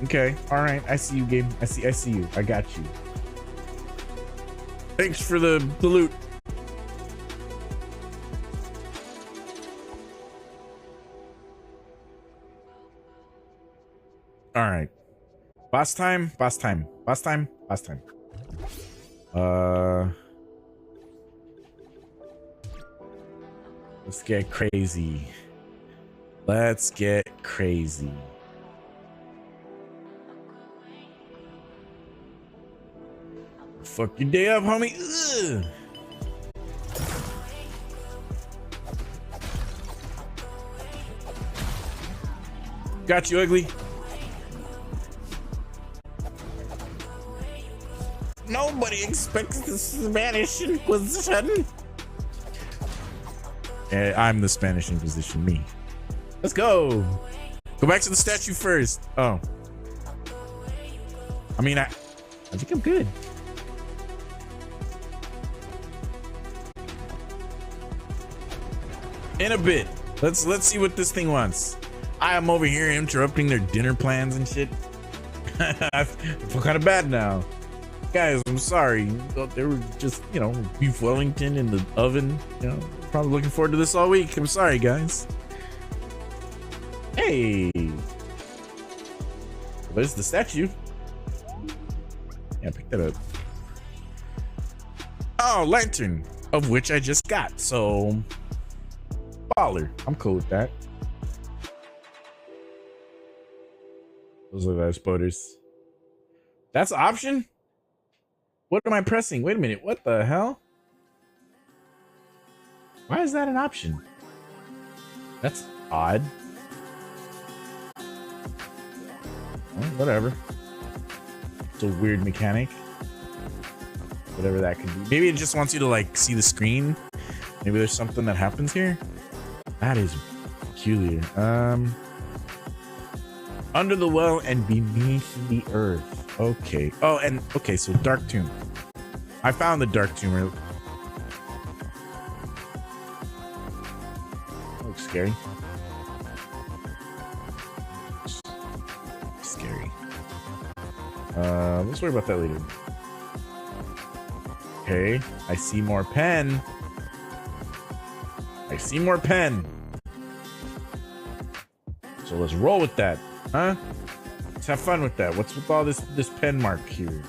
Okay. All right. I see you, game. I see you. I got you. Thanks for the loot. All right. Boss time. Boss time. Boss time. Boss time. Let's get crazy. Let's get crazy. Fuck your day up, homie. Ugh. Got you, ugly. Nobody expects the Spanish Inquisition. I'm the Spanish Inquisition, me. Let's go. Go back to the statue first. Oh. I mean, I think I'm good. In a bit. Let's see what this thing wants. I am over here interrupting their dinner plans and shit. I feel kind of bad now. Guys, I'm sorry. They were just, you know, beef Wellington in the oven. You know, probably looking forward to this all week. I'm sorry, guys. Hey. Where's the statue? Yeah, pick that up. Oh, lantern, of which I just got. So, baller. I'm cool with that. Those are nice boaters. That's an option? What am I pressing? Wait a minute. What the hell? Why is that an option? That's odd. Well, whatever. It's a weird mechanic. Whatever that could be. Maybe it just wants you to like see the screen. Maybe there's something that happens here. That is peculiar. Under the well and beneath the earth. Okay. Oh, and okay, so Dark Tomb. I found the Dark Tomb. Looks scary. Scary. Let's worry about that later. Okay, I see more pen. I see more pen. So let's roll with that, huh? Let's have fun with that. What's with all this pen mark here?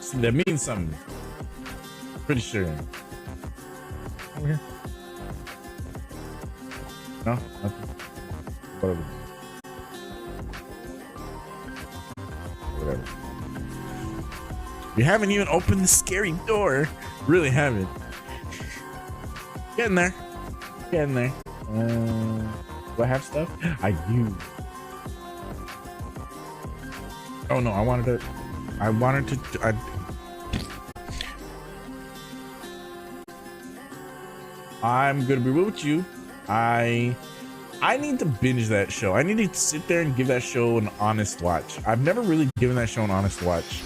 See, that means something. Pretty sure. Over here. No, nothing. Whatever. Whatever. You haven't even opened the scary door. Really haven't. Getting there. Getting there. Do I have stuff? I do. Oh no, I wanted to. I'm gonna be real with you. I need to binge that show. I need to sit there and give that show an honest watch. I've never really given that show an honest watch.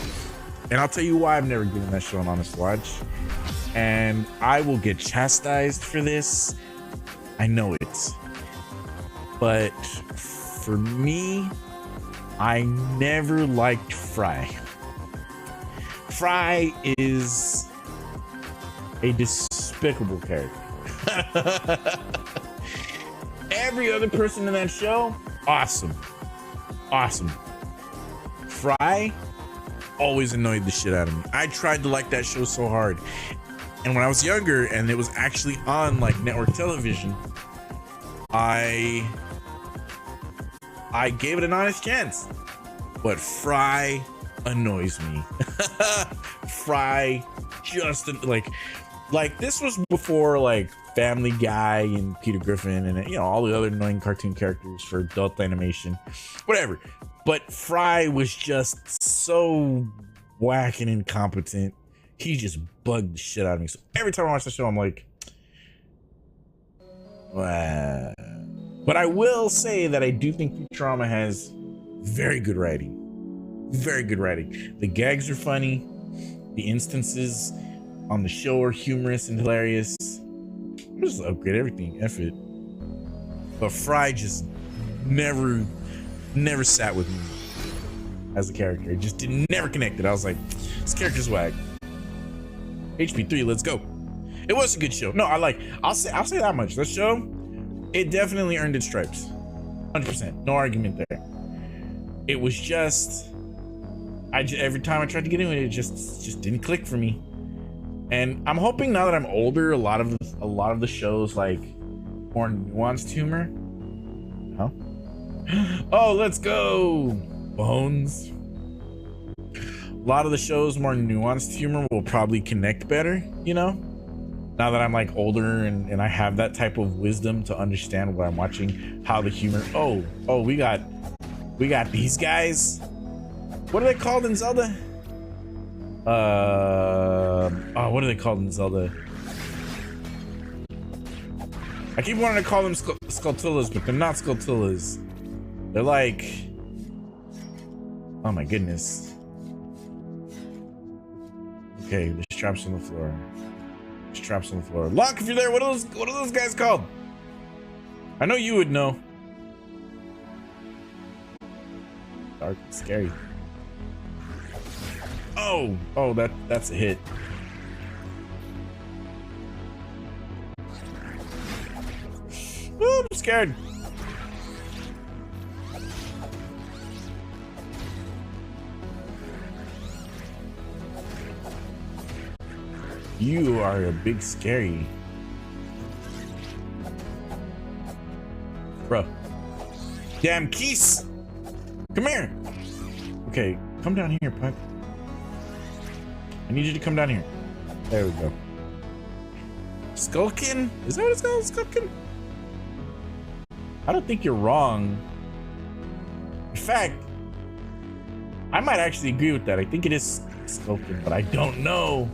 And I'll tell you why I've never given that show an honest watch. And I will get chastised for this. I know it. But for me, I never liked Fry. Fry is a despicable character. Every other person in that show, awesome. Awesome. Fry always annoyed the shit out of me. I tried to like that show so hard. And when I was younger and it was actually on like network television, I gave it an honest chance. But Fry annoys me. Fry just like this was before like Family Guy and Peter Griffin and, you know, all the other annoying cartoon characters for adult animation, whatever. But Fry was just so whack and incompetent. He just bugged the shit out of me. So every time I watch the show, I'm like, wow. But I will say that I do think Futurama has very good writing. Very good writing. The gags are funny. The instances on the show are humorous and hilarious. I'll just upgrade everything. F it. But Fry just never sat with me. as a character. It just didn't never connected. I was like, this character's whack. HP3, let's go. It was a good show. No, I'll say that much. This show, it definitely earned its stripes. 100%. No argument there. It was just every time I tried to get into it, it just didn't click for me. And I'm hoping now that I'm older, a lot of the shows like more nuanced humor. Oh, oh, let's go, Bones. A lot of the shows more nuanced humor will probably connect better, you know. Now that I'm like older and I have that type of wisdom to understand what I'm watching, how the humor. Oh, we got these guys. What are they called in Zelda? What are they called in Zelda? I keep wanting to call them Skulltulas, but they're not Skulltulas. They're like, oh my goodness. Okay, there's traps on the floor. There's traps on the floor. Locke, if you're there, what are those guys called? I know you would know. Dark, scary. Oh, that's a hit. Ooh, I'm scared. You are a big scary. Bro. Damn Keese. Come here. Okay, come down here, Puck. I need you to come down here. There we go. Skulkin? Is that what it's called? Skulkin? I don't think you're wrong. In fact, I might actually agree with that. I think it is Skulkin, but I don't know.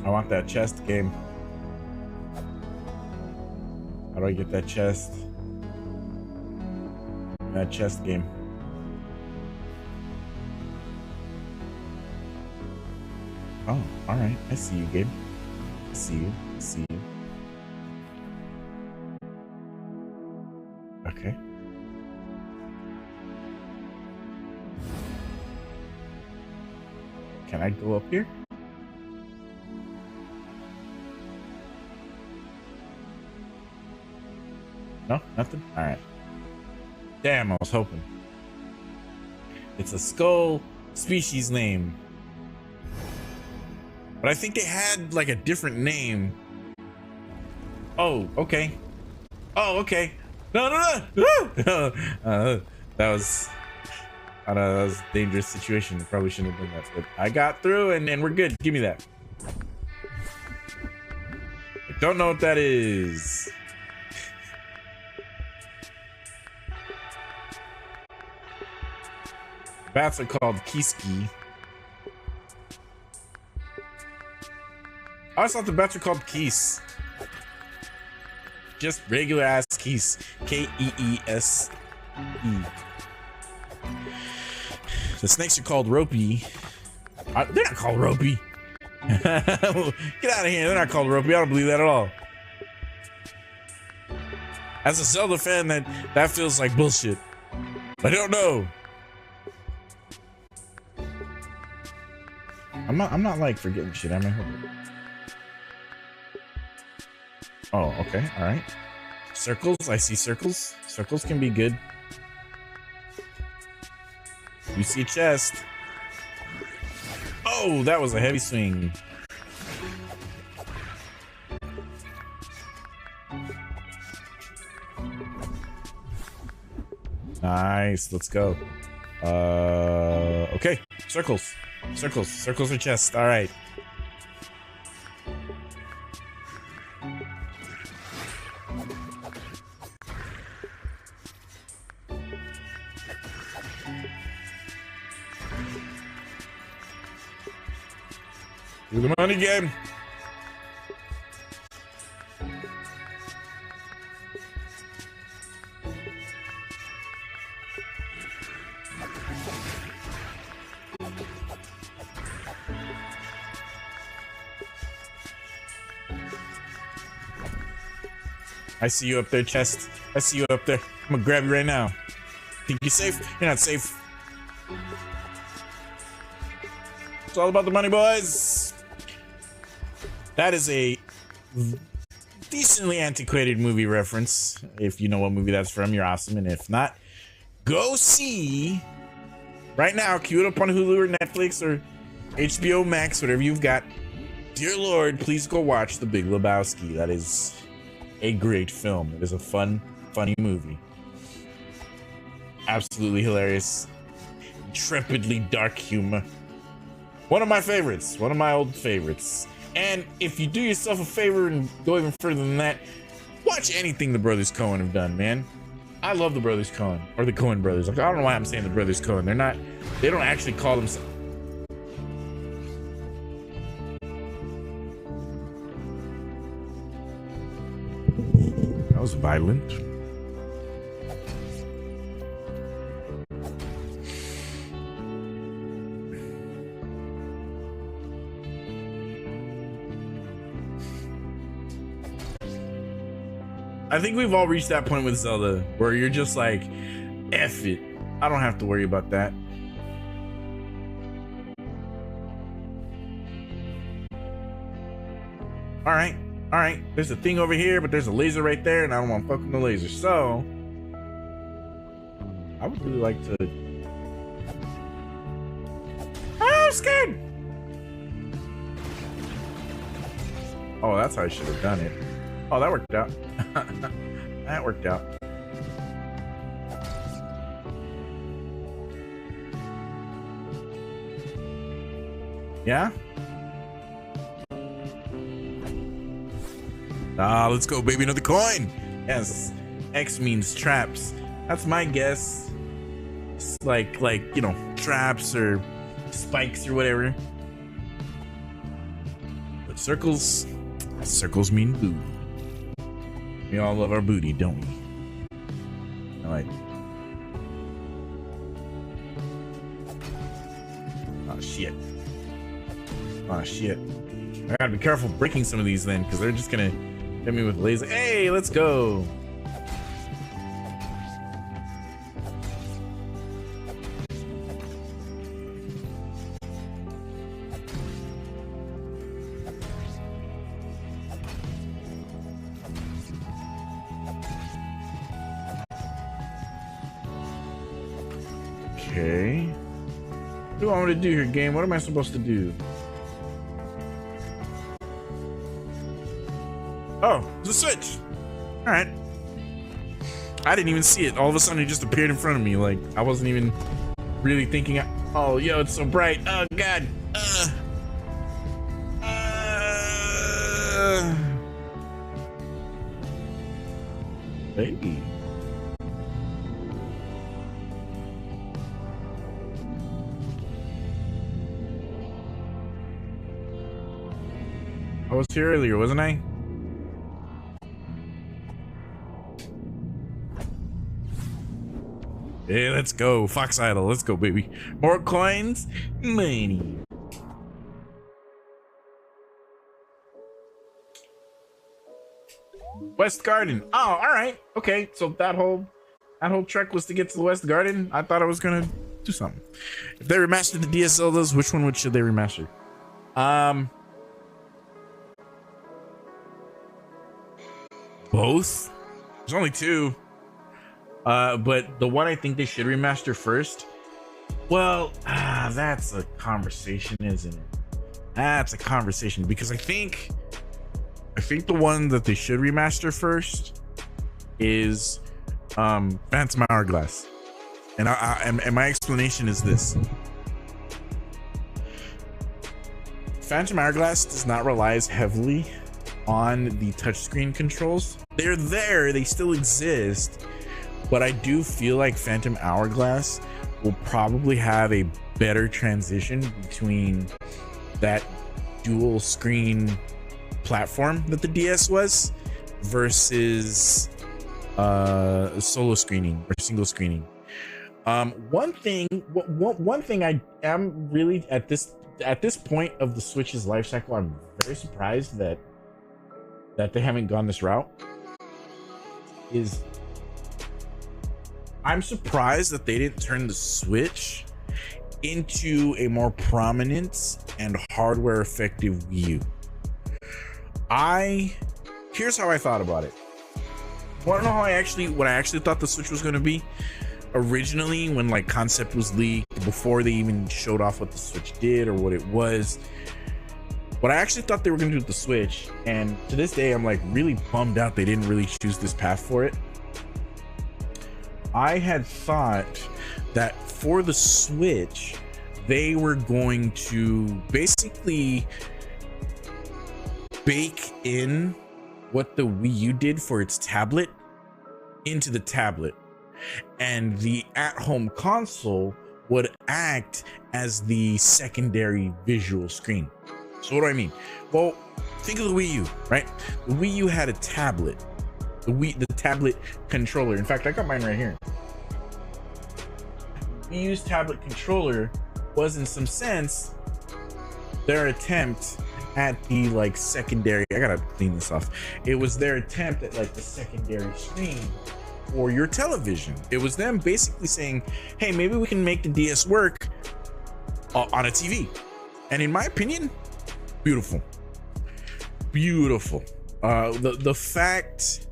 I want that chest game. How do I get that chest? That chest game. Oh, all right. I see you, Gabe. I see you. I see you. Okay. Can I go up here? No, nothing? All right. Damn, I was hoping. It's a skull species name. But I think they had like a different name. Oh, okay. Oh, okay. No. That was a dangerous situation. I probably shouldn't have done that. But I got through and we're good. Give me that. I don't know what that is. Bats are called Kiski. I always thought the bats were called Keese. Just regular ass Keese. Keese. The snakes are called Ropey. They're not called Ropey. Get out of here. They're not called Ropey. I don't believe that at all. As a Zelda fan, that feels like bullshit. I don't know. I'm not like forgetting shit, am I? Oh, okay, all right. Circles, I see circles. Circles can be good. You see a chest. Oh, that was a heavy swing. Nice, let's go. Okay, circles. Circles are chests. All right. Do the money game. I see you up there, chest. I see you up there. I'm gonna grab you right now. Think you're safe? You're not safe. It's all about the money, boys. That is a decently antiquated movie reference. If you know what movie that's from, you're awesome. And if not, go see right now. Cue it up on Hulu or Netflix or HBO Max, whatever you've got. Dear Lord, please go watch The Big Lebowski. That is a great film. It is a fun, funny movie. Absolutely hilarious. Intrepidly dark humor. One of my favorites. One of my old favorites. And if you do yourself a favor and go even further than that, watch anything the brothers Coen have done, man. I love the brothers Coen, or the Coen brothers. I don't know why I'm saying the brothers Coen. They don't actually call themselves. That was violent. I think we've all reached that point with Zelda where you're just like, F it. I don't have to worry about that. All right. There's a thing over here, but there's a laser right there, and I don't want to fuck with the laser. So, I would really like to. Oh, I'm scared. Oh, that's how I should have done it. Oh, that worked out. That worked out. Yeah? Ah, let's go, baby. Another coin. Yes. X means traps. That's my guess. It's like, you know, traps or spikes or whatever. But circles mean booty. We all love our booty, don't we? All right. Oh, shit. Oh, shit. I gotta be careful breaking some of these then, because they're just gonna hit me with laser. Hey, let's go. Okay. What do you want me to do here, game? What am I supposed to do? Oh, it's a switch. All right. I didn't even see it. All of a sudden, it just appeared in front of me. Like, I wasn't even really thinking. Oh, yo, it's so bright. Oh, God. Baby. I was here earlier, wasn't I? Hey, let's go. Fox Idol. Let's go, baby. More coins. Money. West Garden. Oh, all right. Okay. So that whole trek was to get to the West Garden. I thought I was gonna do something. If they remastered the DS Zeldas, which one should they remaster? Both. There's only two. But the one I think they should remaster first. Well, that's a conversation, isn't it? That's a conversation because I think the one that they should remaster first is Phantom Hourglass. And my explanation is this. Phantom Hourglass does not rely as heavily on the touchscreen controls. They're there, they still exist, but I do feel like Phantom Hourglass will probably have a better transition between that dual screen platform that the DS was versus solo screening or single screening. One thing I am really at this point of the Switch's life cycle, I'm very surprised that they haven't gone this route. is I'm surprised that they didn't turn the Switch into a more prominent and hardware effective Wii U. Here's how I thought about it. Want to know how what I actually thought the Switch was going to be? Originally, when like concept was leaked, before they even showed off what the Switch did or what it was, what I actually thought they were going to do with the Switch, and to this day I'm like really bummed out they didn't really choose this path for it. I had thought that for the Switch they were going to basically bake in what the Wii U did for its tablet into the tablet, and the at-home console would act as the secondary visual screen. So what do I mean? Well, think of the Wii U, right? The Wii U had a tablet, the tablet controller. In fact, I got mine right here. Wii U's tablet controller was, in some sense, their attempt at the like secondary. I gotta clean this off. It was their attempt at like the secondary screen for your television. It was them basically saying, hey, maybe we can make the DS work on a TV. And in my opinion, beautiful. The fact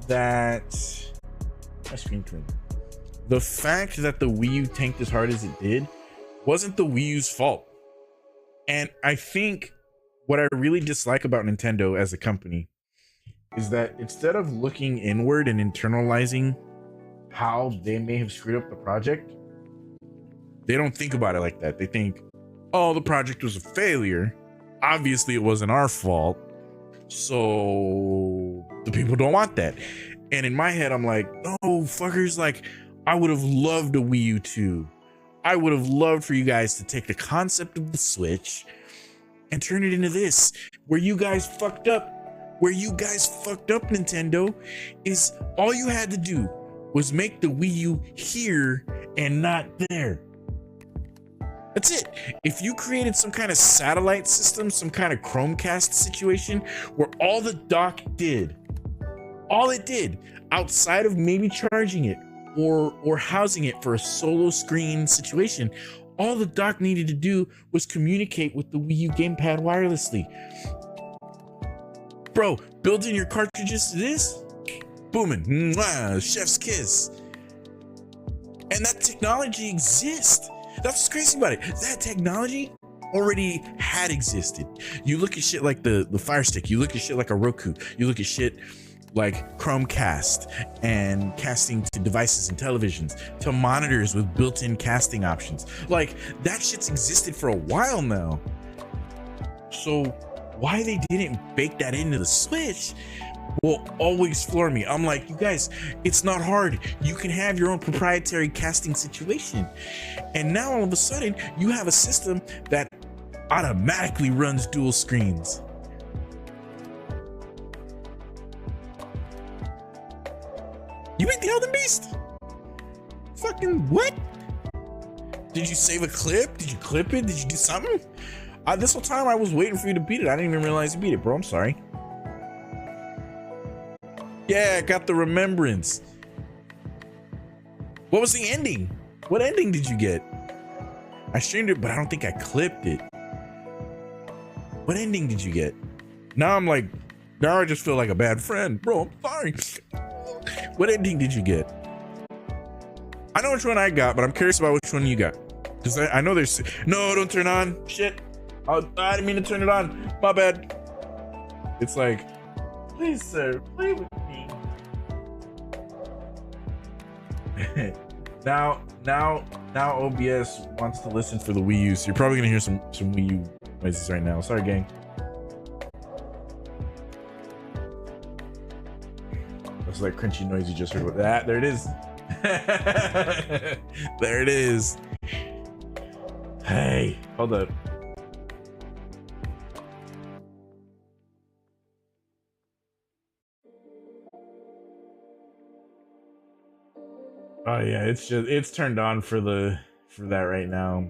that my screen clean. The fact that the Wii U tanked as hard as it did wasn't the Wii U's fault. And I think what I really dislike about Nintendo as a company is that instead of looking inward and internalizing how they may have screwed up the project, they don't think about it like that. They think, oh, the project was a failure. Obviously, it wasn't our fault. So the people don't want that. And in my head, I'm like, no, fuckers, like, I would have loved a Wii U 2. I would have loved for you guys to take the concept of the Switch and turn it into this. Where you guys fucked up, Nintendo, is all you had to do was make the Wii U here and not there. That's it. If you created some kind of satellite system, some kind of Chromecast situation where all the dock did, outside of maybe charging it or housing it for a solo screen situation, all the dock needed to do was communicate with the Wii U gamepad wirelessly. Bro, build in your cartridges to this, booming, mwah, chef's kiss. And that technology exists. That's what's crazy about it. That technology already had existed. You look at shit like the Fire Stick, you look at shit like a Roku, you look at shit like Chromecast and casting to devices and televisions, to monitors with built-in casting options. Like, that shit's existed for a while now. So why they didn't bake that into the Switch will always floor me. I'm like, you guys, it's not hard. You can have your own proprietary casting situation. And now all of a sudden you have a system that automatically runs dual screens. You beat the Elden Beast? Fucking what? Did you save a clip? Did you clip it? Did you do something? This whole time I was waiting for you to beat it. I didn't even realize you beat it, bro. I'm sorry. Yeah, I got the remembrance. What was the ending? What ending did you get? I streamed it, but I don't think I clipped it. What ending did you get? Now I just feel like a bad friend. Bro, I'm sorry. What ending did you get? I know which one I got, but I'm curious about which one you got. Because I know there's... No, don't turn on. Shit. I didn't mean to turn it on. My bad. It's like, please, sir, play with me. Now OBS wants to listen for the Wii U, so you're probably gonna hear some Wii U noises right now. Sorry, gang. That's like crunchy noise you just heard with that. There it is. There it is. Hey, hold up. Oh yeah, it's turned on for that right now.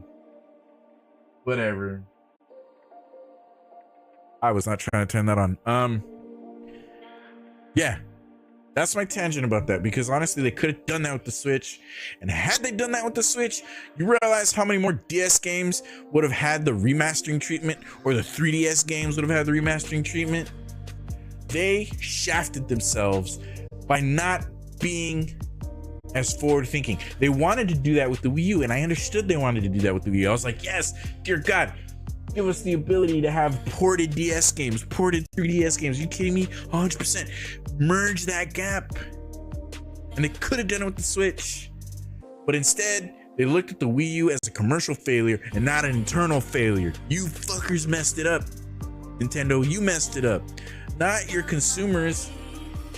Whatever. I was not trying to turn that on. Yeah. That's my tangent about that, because honestly, they could have done that with the Switch. And had they done that with the Switch, you realize how many more DS games would have had the remastering treatment, or the 3DS games would have had the remastering treatment. They shafted themselves by not being as forward thinking. They wanted to do that with the Wii U, and I understood they wanted to do that with the Wii U. I was like, yes, dear God, give us the ability to have ported DS games, ported 3DS games. Are you kidding me? 100%. Merge that gap. And they could have done it with the Switch. But instead, they looked at the Wii U as a commercial failure and not an internal failure. You fuckers messed it up. Nintendo, you messed it up. Not your consumers.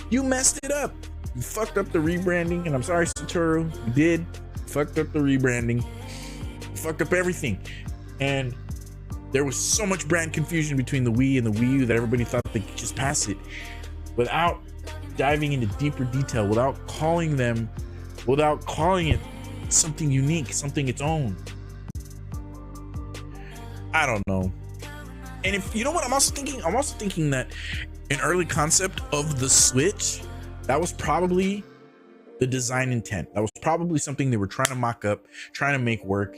You messed it up. You fucked up the rebranding, and I'm sorry, Satoru. You did. You fucked up the rebranding. You fucked up everything. And there was so much brand confusion between the Wii and the Wii U that everybody thought they could just pass it without diving into deeper detail, without calling it something unique, something its own. I don't know. And if you know what I'm also thinking that an early concept of the Switch, that was probably the design intent. That was probably something they were trying to mock up, trying to make work.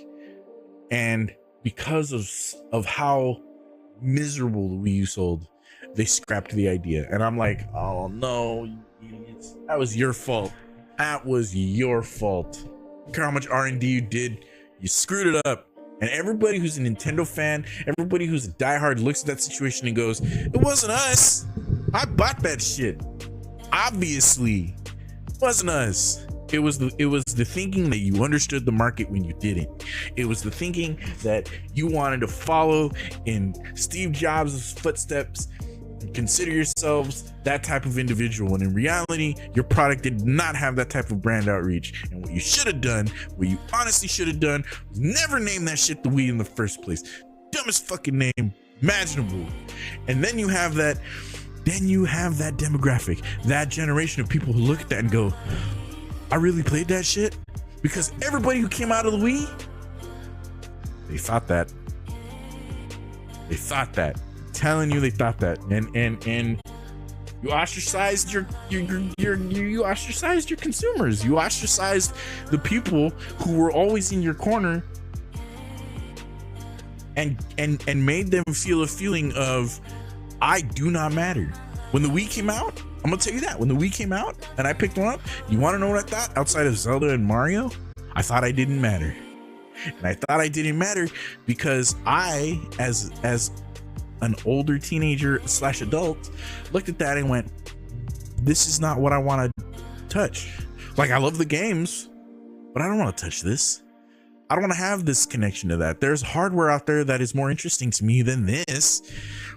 And because of how miserable the Wii U sold, they scrapped the idea. And I'm like, oh no, you idiots. That was your fault. That was your fault. I don't care how much R&D you did, you screwed it up. And everybody who's a Nintendo fan, everybody who's a diehard looks at that situation and goes, it wasn't us. I bought that shit. Obviously, it wasn't us. It was the thinking that you understood the market when you didn't. It was the thinking that you wanted to follow in Steve Jobs' footsteps and consider yourselves that type of individual. And in reality, your product did not have that type of brand outreach. And what you should have done, what you honestly should have done, was never name that shit the Wii in the first place. Dumbest fucking name imaginable. And then you have that demographic, that generation of people who look at that and go, I really played that shit? Because everybody who came out of the Wii, they thought that. I'm telling you, they thought that. And you ostracized you ostracized your consumers. You ostracized the people who were always in your corner, and made them feel a feeling of, I do not matter. When the Wii came out, I'm gonna tell you that, when the Wii came out and I picked one up, you want to know what I thought? Outside of Zelda and Mario, I thought I didn't matter. And I thought I didn't matter because I, as an older teenager / adult, looked at that and went, this is not what I want to touch. Like, I love the games, but I don't want to touch this. I don't want to have this connection to that. There's hardware out there that is more interesting to me than this.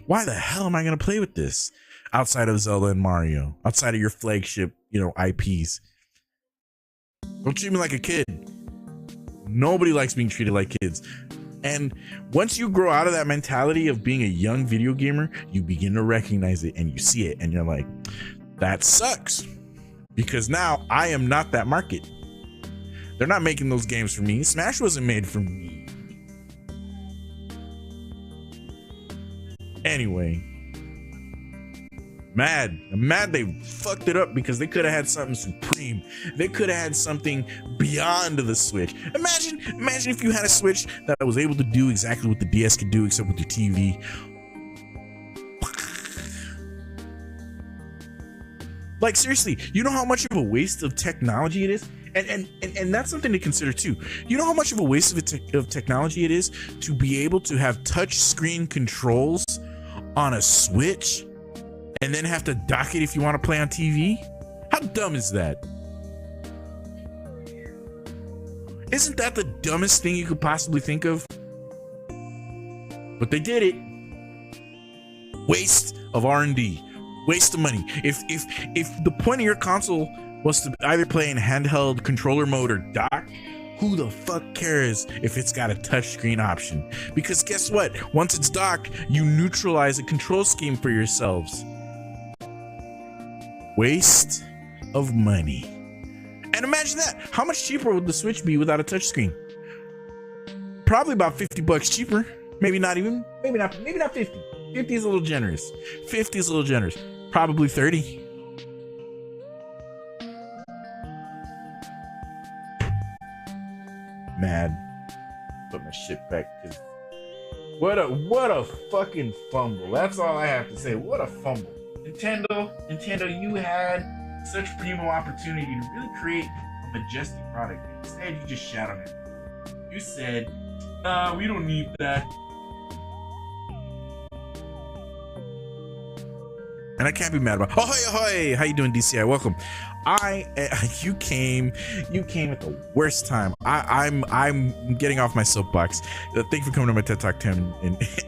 Why the hell am I going to play with this outside of Zelda and Mario, outside of your flagship, IPs? Don't treat me like a kid. Nobody likes being treated like kids. And once you grow out of that mentality of being a young video gamer, you begin to recognize it and you see it and you're like, that sucks, because now I am not that market. They're not making those games for me. Smash wasn't made for me. Anyway, I'm mad they fucked it up, because they could have had something supreme. They could have had something beyond the Switch. Imagine if you had a Switch that was able to do exactly what the DS could do, except with your TV. Like, seriously, you know how much of a waste of technology it is? And that's something to consider too. You know how much of a waste of technology it is to be able to have touch screen controls on a Switch and then have to dock it if you want to play on TV? How dumb is that? Isn't that the dumbest thing you could possibly think of? But they did it. Waste of R&D. Waste of money. If the point of your console was to either play in handheld controller mode or dock, who the fuck cares if it's got a touchscreen option? Because guess what? Once it's docked, you neutralize a control scheme for yourselves. Waste of money. And imagine that. How much cheaper would the Switch be without a touchscreen? Probably about $50 cheaper. Maybe not 50. 50 is a little generous. 50 is a little generous. Probably 30. mad. Put my shit back, because what a fucking fumble. That's all I have to say. What a fumble. Nintendo, you had such primo opportunity to really create a majestic product. Instead, you just shat on it. You said, we don't need that. And I can't be mad about. Oh, hey, how you doing, DCI? Welcome. You came at the worst time. I'm getting off my soapbox. Thank you for coming to my TED Talk, Tim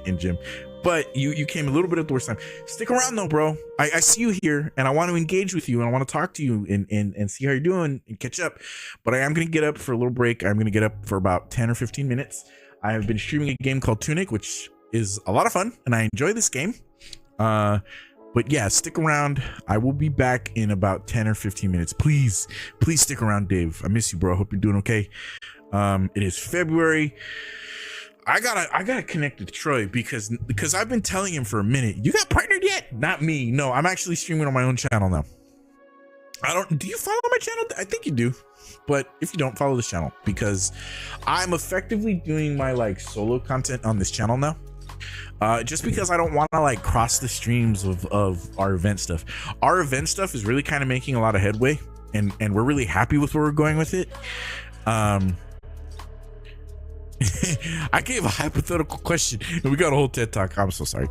and Jim. But you came a little bit at the worst time. Stick around though, bro. I see you here, and I want to engage with you, and I want to talk to you and see how you're doing and catch up. But I am gonna get up for a little break. I'm gonna get up for about 10 or 15 minutes. I have been streaming a game called Tunic, which is a lot of fun, and I enjoy this game. But yeah, stick around. I will be back in about 10 or 15 minutes. Please stick around, Dave. I miss you, bro. I hope you're doing okay. It is February. I gotta connect with Troy because I've been telling him for a minute. You got partnered yet? Not me. No, I'm actually streaming on my own channel now. Do you follow my channel? I think you do. But if you don't, follow this channel, because I'm effectively doing my like solo content on this channel now. Just because I don't want to like cross the streams of our event stuff. Our event stuff is really kind of making a lot of headway, and we're really happy with where we're going with it. I gave a hypothetical question and we got a whole TED Talk. I'm so sorry.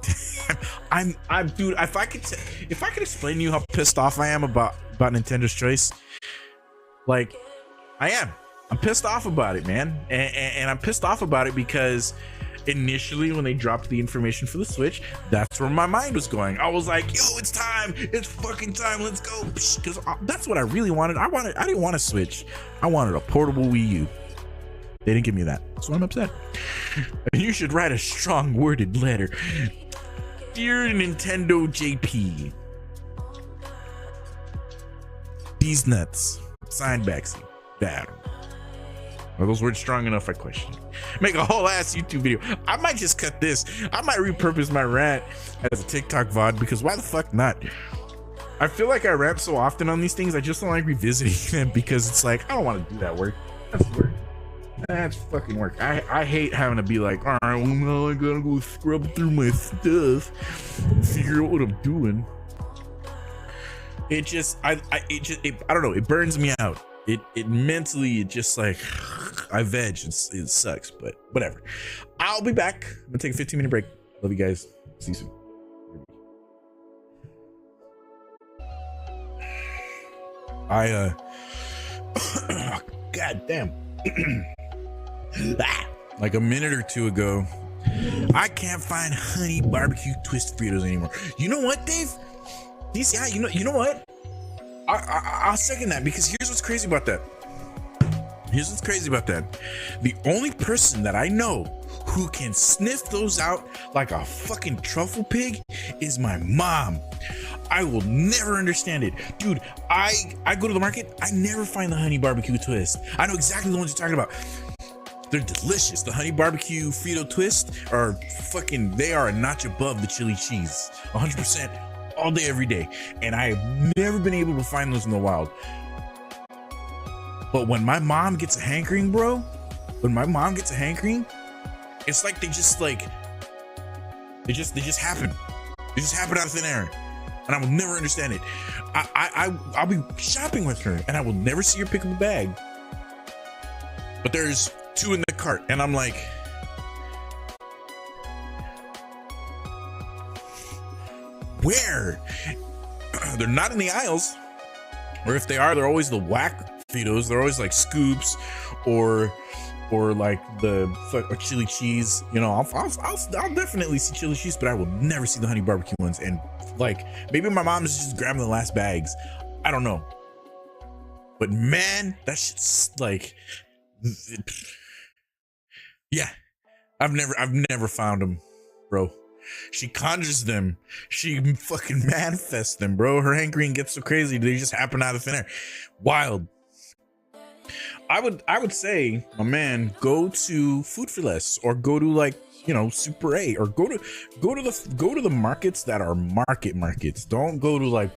I'm dude, if I could explain to you how pissed off I am about Nintendo's choice, like I'm pissed off about it, man. And I'm pissed off about it because initially when they dropped the information for the Switch, that's where my mind was going. I was like, yo, it's time, it's fucking time, let's go, because that's what I really wanted. I didn't want a Switch, I wanted a portable Wii U. They didn't give me that, so I'm upset. You should write a strong worded letter. Dear Nintendo JP, these nuts, signed Baxi, bad. Are those words strong enough? I question. Make a whole ass YouTube video. I might just cut this. I might repurpose my rant as a TikTok VOD, because why the fuck not? I feel like I rant so often on these things, I just don't like revisiting them, because it's like, I don't want to do that work. That's work. That's fucking work. I hate having to be like, all right, well, now I gotta go scrub through my stuff, figure out what I'm doing. It just, I don't know. It burns me out. It mentally, it just like, I veg. It sucks, but whatever. I'll be back. I'm gonna take a 15-minute break. Love you guys. See you soon. God damn. Like a minute or two ago, I can't find honey barbecue twist Fritos anymore. You know what, Dave? DCI, you know what? I'll second that, because here's what's crazy about that. The only person that I know who can sniff those out like a fucking truffle pig is my mom. I will never understand it. Dude, I go to the market, I never find the honey barbecue twist. I know exactly the ones you're talking about. They're delicious. The honey barbecue Frito twist are fucking, they are a notch above the chili cheese. 100%. All day, every day. And I have never been able to find those in the wild. But when my mom gets a hankering, bro, it's like they just happen. They just happen out of thin air. And I will never understand it. I'll be shopping with her and I will never see her pick up a bag. But there's 2 in the cart and I'm like, where? They're not in the aisles, or if they are, they're always the whack Fritos. They're always like scoops, or like the chili cheese. You know, I'll definitely see chili cheese, but I will never see the honey barbecue ones. And like, maybe my mom's just grabbing the last bags. I don't know, but man, that shit's like, yeah. I've never found them, bro. She conjures them. She fucking manifests them, bro. Her hankering gets so crazy. They just happen out of thin air. Wild. I would say, my man, go to Food for Less, or go to like, you know, Super 8, or go to the markets that are markets. Don't go to like